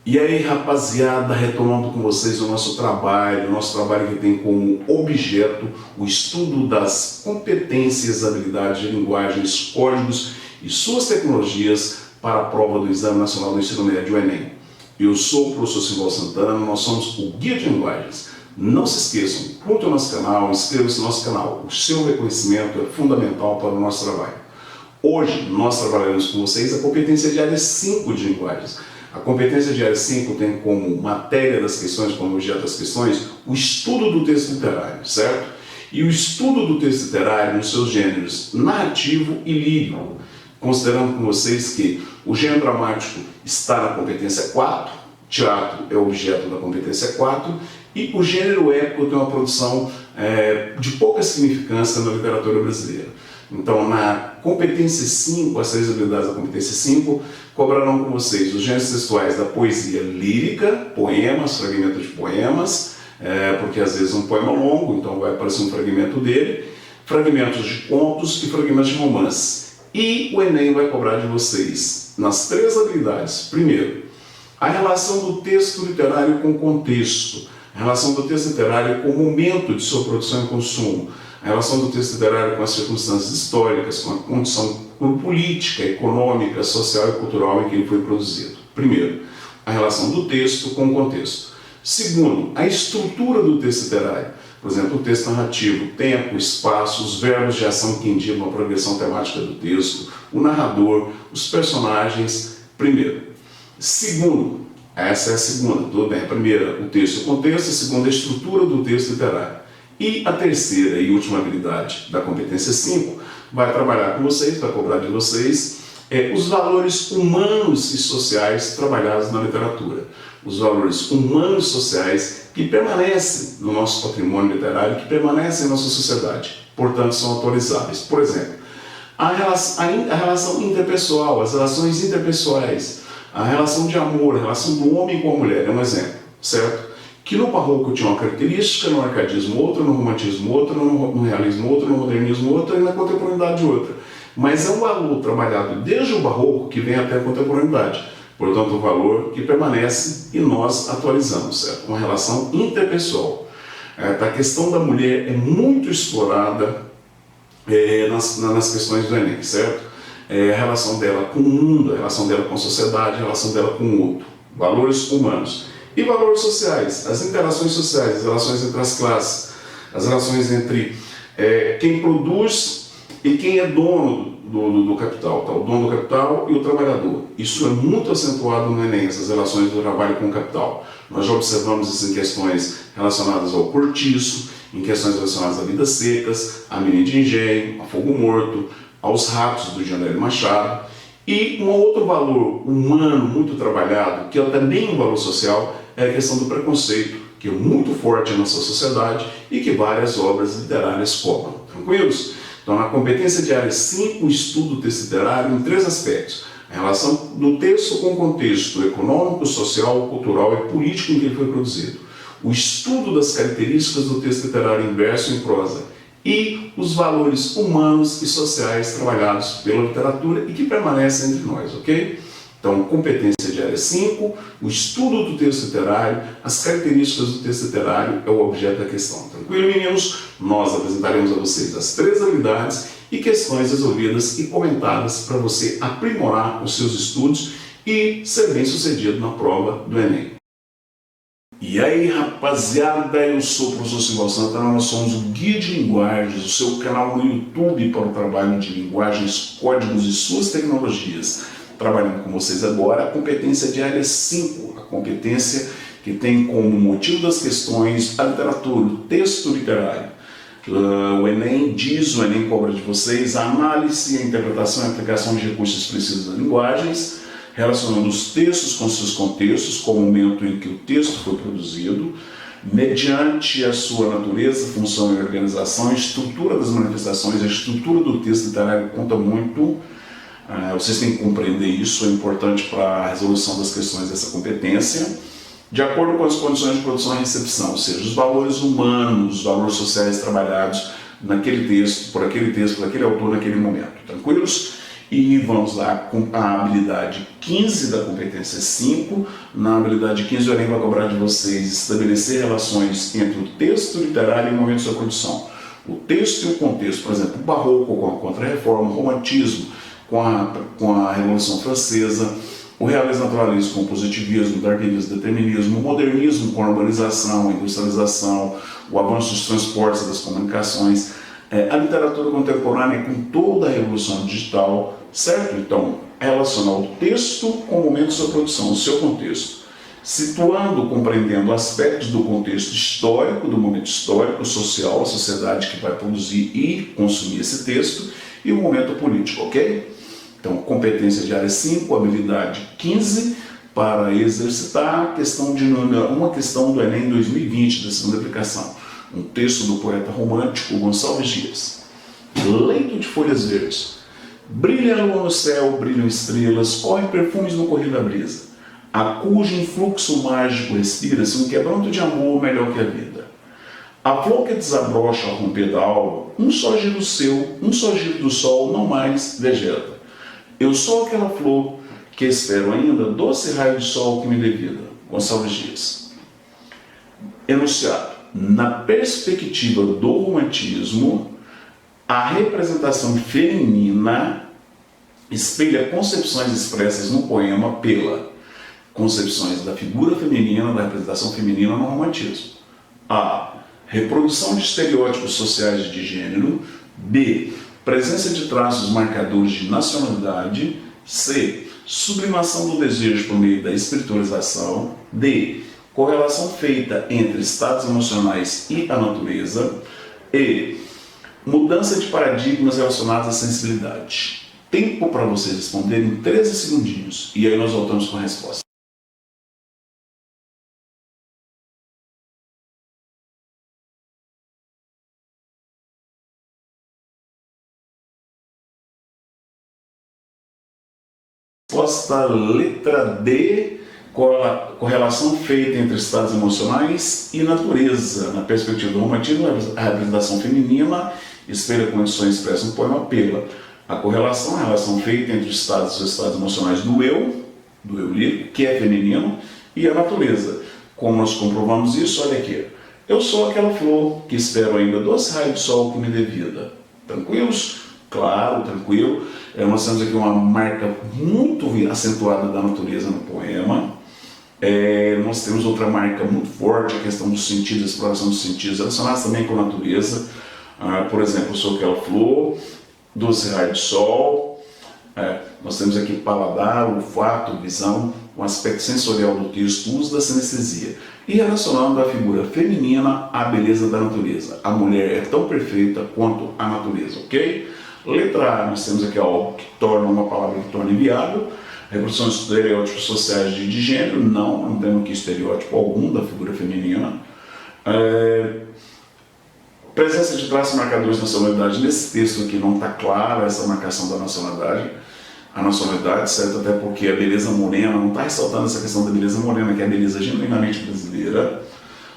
E aí, rapaziada, retomando com vocês o nosso trabalho que tem como objeto o estudo das competências, habilidades de linguagens, códigos e suas tecnologias para a prova do Exame Nacional do Ensino Médio, o Enem. Eu sou o professor Simval Santana, nós somos o Guia de Linguagens. Não se esqueçam, curtam o nosso canal, inscrevam-se no nosso canal. O seu reconhecimento é fundamental para o nosso trabalho. Hoje nós trabalharemos com vocês a competência de área 5 de linguagens. A competência de área 5 tem como matéria das questões, como objeto das questões, o estudo do texto literário, certo? E o estudo do texto literário nos seus gêneros narrativo e lírico, considerando com vocês que o gênero dramático está na competência 4, teatro é objeto da competência 4, e o gênero épico tem uma produção de pouca significância na literatura brasileira. Então, na competência 5, as 3 habilidades da competência 5, cobrarão com vocês os gêneros textuais da poesia lírica, poemas, fragmentos de poemas, porque às vezes um poema longo, então vai aparecer um fragmento dele, fragmentos de contos e fragmentos de romance. E o Enem vai cobrar de vocês, nas 3 habilidades, primeiro, a relação do texto literário com o contexto, a relação do texto literário com o momento de sua produção e consumo, a relação do texto literário com as circunstâncias históricas, com a condição política, econômica, social e cultural em que ele foi produzido. Primeiro, a relação do texto com o contexto. Segundo, a estrutura do texto literário. Por exemplo, o texto narrativo, tempo, espaço, os verbos de ação que indicam a progressão temática do texto, o narrador, os personagens. Primeiro. Segundo, essa é a segunda, tudo bem. A primeira, o texto e o contexto. A segunda, a estrutura do texto literário. E a terceira e última habilidade da competência 5 vai trabalhar com vocês, vai cobrar de vocês os valores humanos e sociais trabalhados na literatura. Os valores humanos e sociais que permanecem no nosso patrimônio literário, que permanecem em nossa sociedade, portanto são atualizáveis. Por exemplo, a relação interpessoal, as relações interpessoais, a relação de amor, a relação do homem com a mulher, é um exemplo, certo? Que no barroco tinha uma característica, no arcadismo outra, no romantismo outra, no realismo outra, no modernismo outra e na contemporaneidade outra. Mas é um valor trabalhado desde o barroco que vem até a contemporaneidade. Portanto, um valor que permanece e nós atualizamos, certo? Uma relação interpessoal. A questão da mulher é muito explorada nas questões do Enem, certo? A relação dela com o mundo, a relação dela com a sociedade, a relação dela com o outro. Valores humanos. E valores sociais, as interações sociais, as relações entre as classes, as relações entre quem produz e quem é dono do capital, tá? O dono do capital e o trabalhador. Isso é muito acentuado no Enem, essas relações do trabalho com o capital. Nós já observamos isso em questões relacionadas ao cortiço, em questões relacionadas a vidas secas, a menina de engenho, a fogo morto, aos ratos do Janeiro Machado. E um outro valor humano muito trabalhado, que é também um valor social, é a questão do preconceito, que é muito forte na nossa sociedade e que várias obras literárias cobram. Tranquilos? Então, na competência de área 5, o estudo do texto literário em 3 aspectos. A relação do texto com o contexto econômico, social, cultural e político em que ele foi produzido. O estudo das características do texto literário em verso e em prosa. E os valores humanos e sociais trabalhados pela literatura e que permanecem entre nós, ok? Então, competência de área 5, o estudo do texto literário, as características do texto literário é o objeto da questão. Tranquilo, meninos? Nós apresentaremos a vocês as 3 habilidades e questões resolvidas e comentadas para você aprimorar os seus estudos e ser bem sucedido na prova do Enem. E aí, rapaziada, eu sou o professor Simval Santana, nós somos o Guia de Linguagens, o seu canal no YouTube para o trabalho de linguagens, códigos e suas tecnologias. Trabalhando com vocês agora a competência de área 5, a competência que tem como motivo das questões a literatura, o texto literário. O Enem diz, o Enem cobra de vocês a análise, a interpretação e a aplicação de recursos expressivos das linguagens, relacionando os textos com seus contextos, com o momento em que o texto foi produzido, mediante a sua natureza, função e organização, a estrutura das manifestações, a estrutura do texto literário conta muito. Vocês têm que compreender isso, é importante para a resolução das questões dessa competência, de acordo com as condições de produção e recepção, ou seja, os valores humanos, os valores sociais trabalhados naquele texto, por aquele autor, naquele momento. Tranquilos? E vamos lá com a habilidade 15 da competência 5. Na habilidade 15, o Enem vai cobrar de vocês estabelecer relações entre o texto literário e o momento de sua produção. O texto e o contexto, por exemplo, o barroco com a Contra-Reforma, o romantismo com a Revolução Francesa, o realismo naturalismo com o positivismo, o darwinismo, o determinismo, o modernismo com a urbanização, a industrialização, o avanço dos transportes e das comunicações, a literatura contemporânea com toda a revolução digital, certo? Então, relacionar o texto com o momento de sua produção, o seu contexto, situando, compreendendo aspectos do contexto histórico, do momento histórico, social, a sociedade que vai produzir e consumir esse texto, e o momento político, ok? Então, competência de área 5, habilidade 15, para exercitar a questão de número, uma questão do Enem 2020, da segunda aplicação. Um texto do poeta romântico Gonçalves Dias. Leito de folhas verdes. Brilha a lua no céu, brilham estrelas, correm perfumes no correr da brisa. A cujo influxo mágico respira-se um quebranto de amor melhor que a vida. A flor que desabrocha ao romper da alva, um só giro seu, um só giro do sol, não mais vegeta. Eu sou aquela flor que espero ainda doce raio de sol que me dê vida. Gonçalves Dias. Enunciado. Na perspectiva do romantismo, a representação feminina espelha concepções expressas no poema pela concepções da figura feminina, da representação feminina no romantismo. A. Reprodução de estereótipos sociais de gênero. B. Presença de traços marcadores de nacionalidade. C. Sublimação do desejo por meio da espiritualização. D. Correlação feita entre estados emocionais e a natureza. E. Mudança de paradigmas relacionados à sensibilidade. Tempo para vocês responderem 13 segundinhos. E aí nós voltamos com a resposta. Resposta letra D, correlação feita entre estados emocionais e natureza. Na perspectiva do romantismo, a representação feminina espelha condições expressas no poema pela. A correlação, a relação feita entre os estados emocionais do eu lírico, que é feminino, e a natureza. Como nós comprovamos isso, olha aqui. Eu sou aquela flor que espero ainda doce raio de sol que me dê vida. Tranquilos? Claro, tranquilo. Nós temos aqui uma marca muito acentuada da natureza no poema. Nós temos outra marca muito forte, a questão dos sentidos, a exploração dos sentidos, relacionados também com a natureza. Por exemplo, eu sou aquela flor, doce raio de sol. Nós temos aqui paladar, olfato, visão, o aspecto sensorial do texto, o uso da sinestesia. E relacionando a figura feminina à beleza da natureza. A mulher é tão perfeita quanto a natureza, ok? Letra A, nós temos aqui algo que torna uma palavra que torna inviável. Reprodução de estereótipos sociais de gênero. Não temos aqui estereótipo algum da figura feminina. Presença de traços marcadores de nacionalidade. Nesse texto aqui não está clara essa marcação da nacionalidade. A nacionalidade, certo? Até porque a beleza morena, não está ressaltando essa questão da beleza morena, que é a beleza genuinamente brasileira.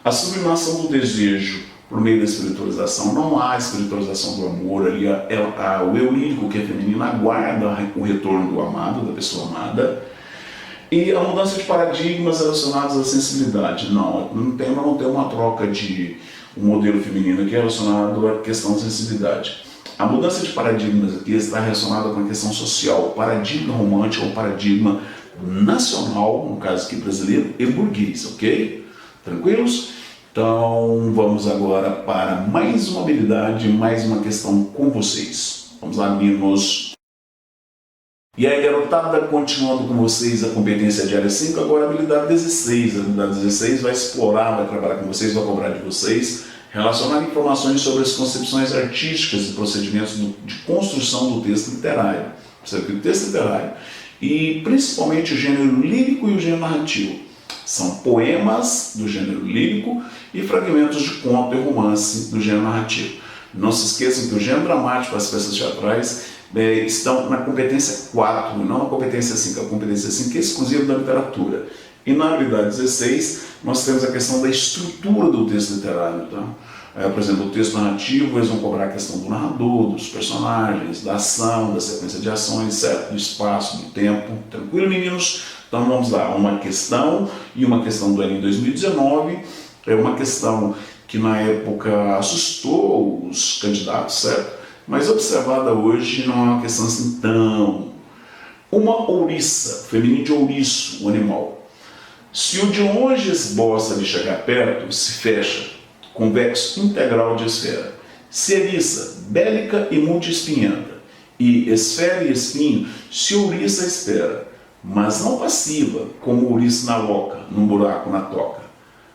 A sublimação do desejo por meio da espiritualização. Não há espiritualização do amor ali. O eu lírico, que é feminino, aguarda o retorno do amado, da pessoa amada. E a mudança de paradigmas relacionados à sensibilidade. Não tem uma troca de um modelo feminino aqui relacionado à questão da sensibilidade. A mudança de paradigmas aqui está relacionada com a questão social. O paradigma romântico é um paradigma nacional, no caso aqui brasileiro, e burguês, ok? Tranquilos? Então, vamos agora para mais uma habilidade, mais uma questão com vocês. Vamos lá, meninos. E aí, garotada, continuando com vocês a competência de área 5, agora a habilidade 16. A habilidade 16 vai explorar, vai trabalhar com vocês, vai cobrar de vocês, relacionar informações sobre as concepções artísticas e procedimentos de construção do texto literário. Percebe que o texto literário, e principalmente o gênero lírico e o gênero narrativo. São poemas do gênero lírico e fragmentos de conto e romance do gênero narrativo. Não se esqueçam que o gênero dramático, as peças teatrais, estão na competência 4, não na competência 5. A competência 5 é exclusiva da literatura. E na habilidade 16, nós temos a questão da estrutura do texto literário. Tá? Por exemplo, o texto narrativo, eles vão cobrar a questão do narrador, dos personagens, da ação, da sequência de ações, certo? Do espaço, do tempo. Tranquilo, meninos? Então vamos lá, uma questão e uma questão do Enem 2019. É uma questão que na época assustou os candidatos, certo? Mas observada hoje não é uma questão assim tão... Uma ouriça, feminino de ouriço, o animal. Se o de longe esboça de chegar perto, se fecha, convexo integral de esfera. Se eriça, bélica e multi-espinhenta. E esfera e espinho, se ouriça espera, mas não passiva, como ouriça na loca, num buraco na toca.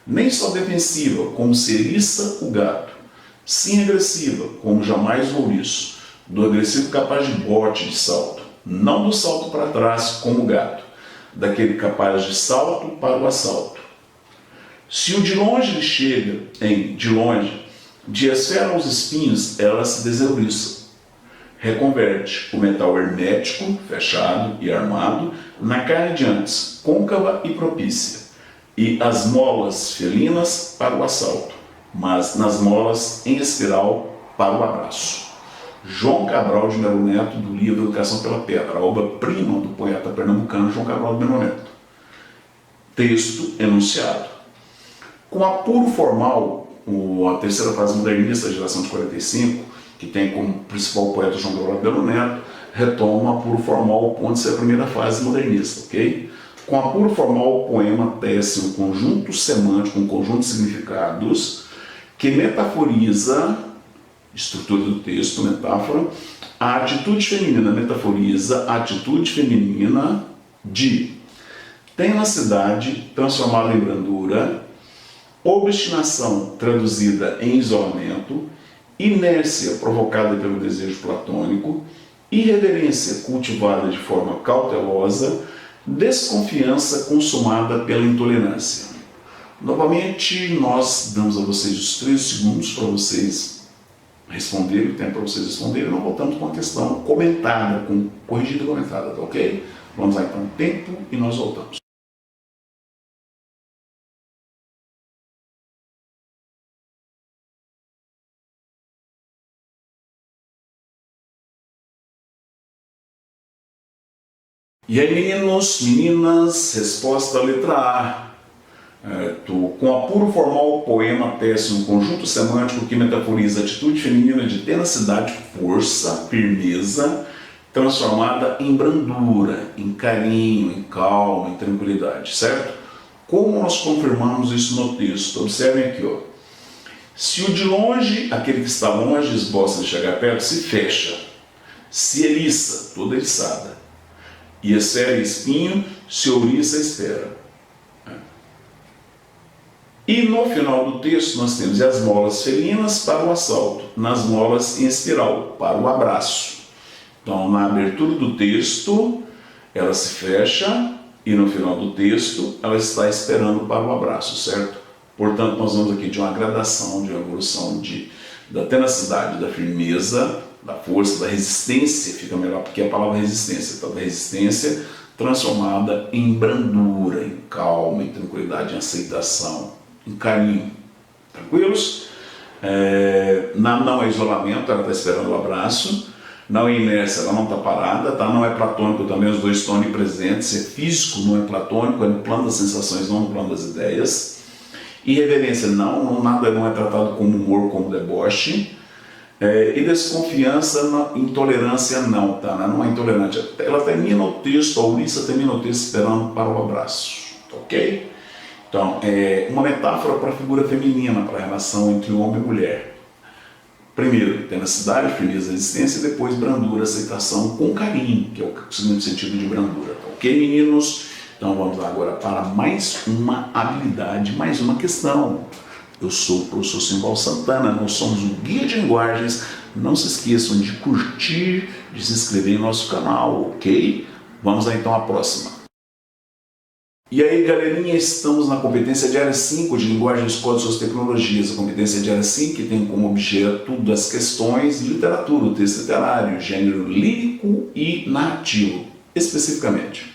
Nem só defensiva, como se eriça o gato. Sim agressiva, como jamais o ouriço. Do agressivo capaz de bote, de salto. Não do salto para trás, como o gato. Daquele capaz de salto para o assalto. Se o de longe lhe chega de longe, de esfera aos espinhos, ela se desouriça. Reconverte o metal hermético, fechado e armado, na carne de antes, côncava e propícia, e as molas felinas para o assalto, mas nas molas em espiral para o abraço. João Cabral de Melo Neto, do livro Educação pela Pedra, a obra-prima do poeta pernambucano João Cabral de Melo Neto. Texto enunciado. Com apuro formal, a terceira fase modernista da geração de 45, que tem como principal poeta João Cabral de Melo Neto, retoma apuro formal ao ponto de ser a primeira fase modernista, ok? Com apuro formal, o poema tece um conjunto semântico, um conjunto de significados que metaforiza, estrutura do texto, metáfora, a atitude feminina, metaforiza a atitude feminina de tenacidade transformada em brandura, obstinação traduzida em isolamento, inércia provocada pelo desejo platônico, irreverência cultivada de forma cautelosa, desconfiança consumada pela intolerância. Novamente, nós damos a vocês os 3 segundos para vocês responderem, o tempo para vocês responderem, nós voltamos com a questão comentada, corrigida e comentada, tá ok? Vamos lá então, tempo, e nós voltamos. E aí, meninos, meninas, resposta letra A. Com apuro formal, o poema tece um conjunto semântico que metaforiza a atitude feminina de tenacidade, força, firmeza, transformada em brandura, em carinho, em calma, em tranquilidade, certo? Como nós confirmamos isso no texto? Observem aqui, ó. Se o de longe, aquele que está longe, esboça de chegar perto, se fecha, se eriça, toda eriçada, e esfera e espinho, se ouriça a espera. E no final do texto nós temos as molas felinas para o assalto, nas molas em espiral, para o abraço. Então, na abertura do texto, ela se fecha, e no final do texto, ela está esperando para o abraço, certo? Portanto, nós vamos aqui de uma gradação, de uma evolução da tenacidade, da firmeza, da força, da resistência, fica melhor porque é a palavra resistência, então da resistência transformada em brandura, em calma, em tranquilidade, em aceitação, em carinho. Tranquilos? Não é isolamento, ela está esperando o abraço. Não é inércia, ela não está parada, tá? Não é platônico também, os dois estão onipresentes. É físico, não é platônico, é no plano das sensações, não no plano das ideias. Irreverência, nada não é tratado como humor, como deboche. E desconfiança, intolerância não, tá? Não é intolerante. Ela termina o texto, a Ouriça termina o texto esperando para o abraço, ok? Então, é uma metáfora para a figura feminina, para a relação entre homem e mulher. Primeiro, tenacidade, firmeza, resistência, e depois brandura, aceitação com carinho, que é o segundo sentido de brandura. Ok, meninos? Então vamos lá agora para mais uma habilidade, mais uma questão. Eu sou o professor Simval Santana, nós somos um guia de linguagens. Não se esqueçam de curtir, de se inscrever em nosso canal, ok? Vamos lá então à próxima. E aí, galerinha, estamos na competência de área 5 de linguagens, códigos e suas tecnologias. A competência de área 5 que tem como objeto das questões de literatura, o texto literário, gênero lírico e narrativo, especificamente.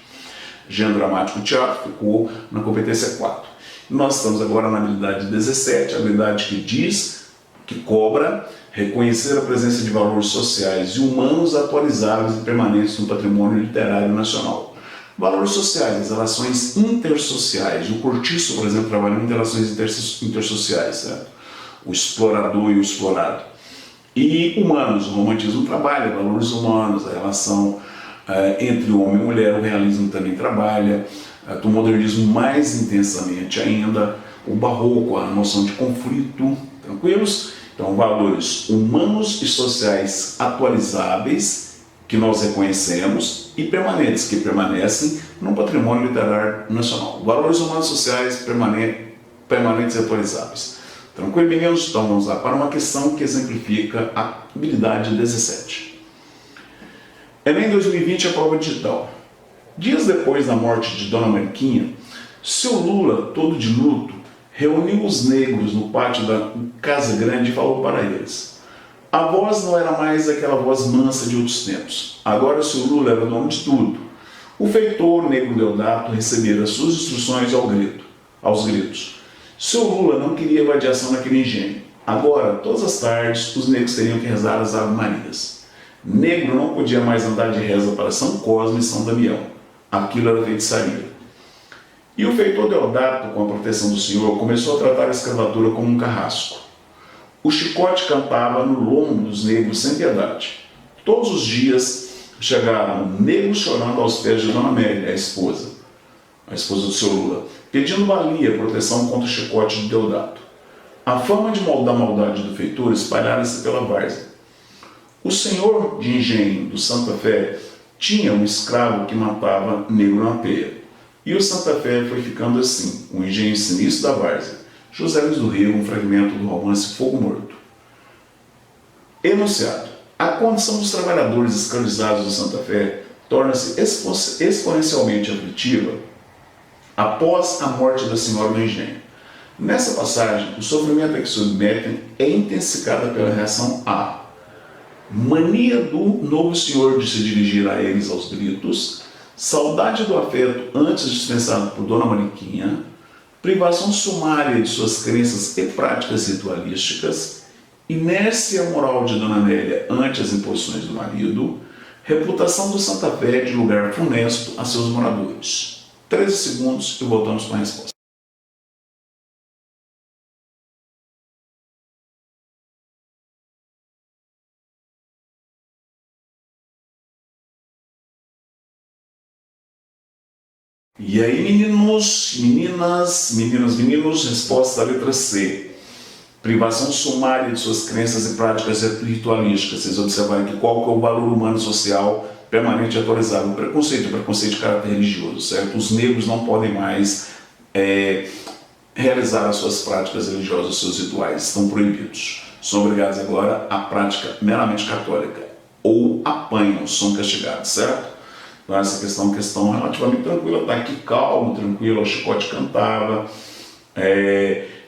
Gênero dramático e teatro ficou na competência 4. Nós estamos agora na habilidade 17, a habilidade que diz que cobra reconhecer a presença de valores sociais e humanos atualizáveis e permanentes no patrimônio literário nacional. Valores sociais, as relações intersociais. O Cortiço, por exemplo, trabalha em relações intersociais, certo? O explorador e o explorado. E humanos, o romantismo trabalha valores humanos, a relação entre homem e mulher, o realismo também trabalha, o modernismo mais intensamente ainda, o barroco, a noção de conflito, tranquilos? Então, valores humanos e sociais atualizáveis, que nós reconhecemos, e permanentes, que permanecem no patrimônio literário nacional. Valores humanos e sociais permanentes e atualizáveis. Tranquilo, meninos? Então vamos lá para uma questão que exemplifica a habilidade 17. Enem 2020 é prova digital. Dias depois da morte de Dona Mariquinha, seu Lula, todo de luto, reuniu os negros no pátio da Casa Grande e falou para eles. A voz não era mais aquela voz mansa de outros tempos. Agora seu Lula era dono de tudo. O feitor negro Deodato recebera suas instruções aos gritos. Seu Lula não queria vadiação naquele engenho. Agora, todas as tardes, os negros teriam que rezar as Ave Marias. Negro não podia mais andar de reza para São Cosme e São Damião. Aquilo era feitiçaria. E o feitor Deodato, com a proteção do Senhor, começou a tratar a escravatura como um carrasco. O chicote cantava no lombo dos negros sem piedade. Todos os dias chegaram negros chorando aos pés de Dona Amélia, a esposa do seu Lula, pedindo valia, proteção contra o chicote de Deodato. A fama da maldade do feitor espalhara-se pela várzea. O senhor de engenho do Santa Fé tinha um escravo que matava negro na peia. E o Santa Fé foi ficando assim, o engenho sinistro da várzea. José Luiz do Rio, um fragmento do romance Fogo Morto. Enunciado. A condição dos trabalhadores escravizados do Santa Fé torna-se exponencialmente aflitiva após a morte da senhora do engenho. Nessa passagem, o sofrimento a que submetem é intensificado pela reação A. Mania do novo senhor de se dirigir a eles aos gritos, saudade do afeto antes dispensado por Dona Mariquinha, privação sumária de suas crenças e práticas ritualísticas, inércia moral de Dona Amélia ante as imposições do marido, reputação do Santa Fé de lugar funesto a seus moradores. 13 segundos e voltamos com a resposta. E aí, meninos, meninos, resposta da letra C. Privação sumária de suas crenças e práticas ritualísticas. Vocês observarem que qual que é o valor humano e social permanente e atualizado. O preconceito de caráter religioso, certo? Os negros não podem mais realizar as suas práticas religiosas, os seus rituais, estão proibidos. São obrigados agora à prática meramente católica. Ou apanham, são castigados, certo? Então essa questão relativamente tranquila, está aqui calmo, tranquilo, o chicote cantava,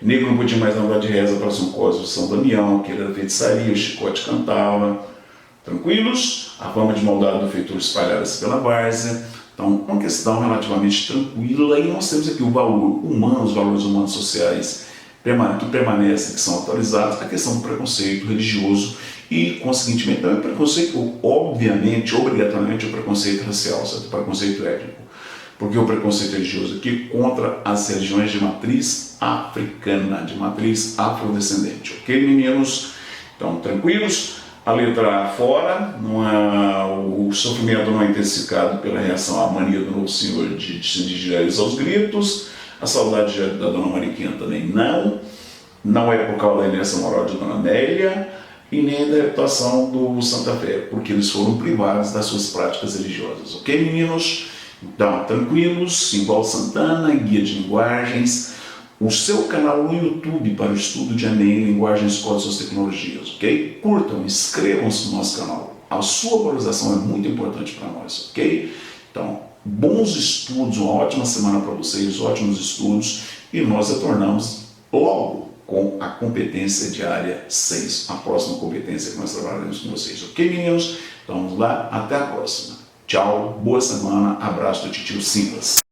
negro não podia mais andar de reza para São Cosme e São Damião, que era feitiçaria, o chicote cantava, tranquilos, a fama de maldade do feitor espalhada-se pela várzea, então uma questão relativamente tranquila, e nós temos aqui o valor humano, os valores humanos sociais que permanecem, que são atualizados, a questão do preconceito religioso e, consequentemente, também o preconceito, obviamente, obrigatoriamente, o preconceito racial, certo? O preconceito étnico. Porque o preconceito religioso aqui contra as religiões de matriz africana, de matriz afrodescendente. Ok, meninos? Então, tranquilos? A letra A fora, o sofrimento não é intensificado pela reação à mania do novo senhor de se dirigir aos gritos, a saudade da Dona Mariquinha também não é por causa da inércia moral de Dona Amélia, e nem da reputação do Santa Fé, porque eles foram privados das suas práticas religiosas. Ok, meninos? Então, tranquilos, Simbal Santana, Guia de Linguagens, o seu canal no YouTube para o estudo de Enem, Linguagens, Códigos e Tecnologias, ok? Curtam, inscrevam-se no nosso canal. A sua valorização é muito importante para nós, ok? Então, bons estudos, uma ótima semana para vocês, ótimos estudos, e nós retornamos logo com a competência diária 6, a próxima competência que nós trabalharemos com vocês. Ok, meninos? Então vamos lá, até a próxima. Tchau, boa semana, abraço do titio Silas.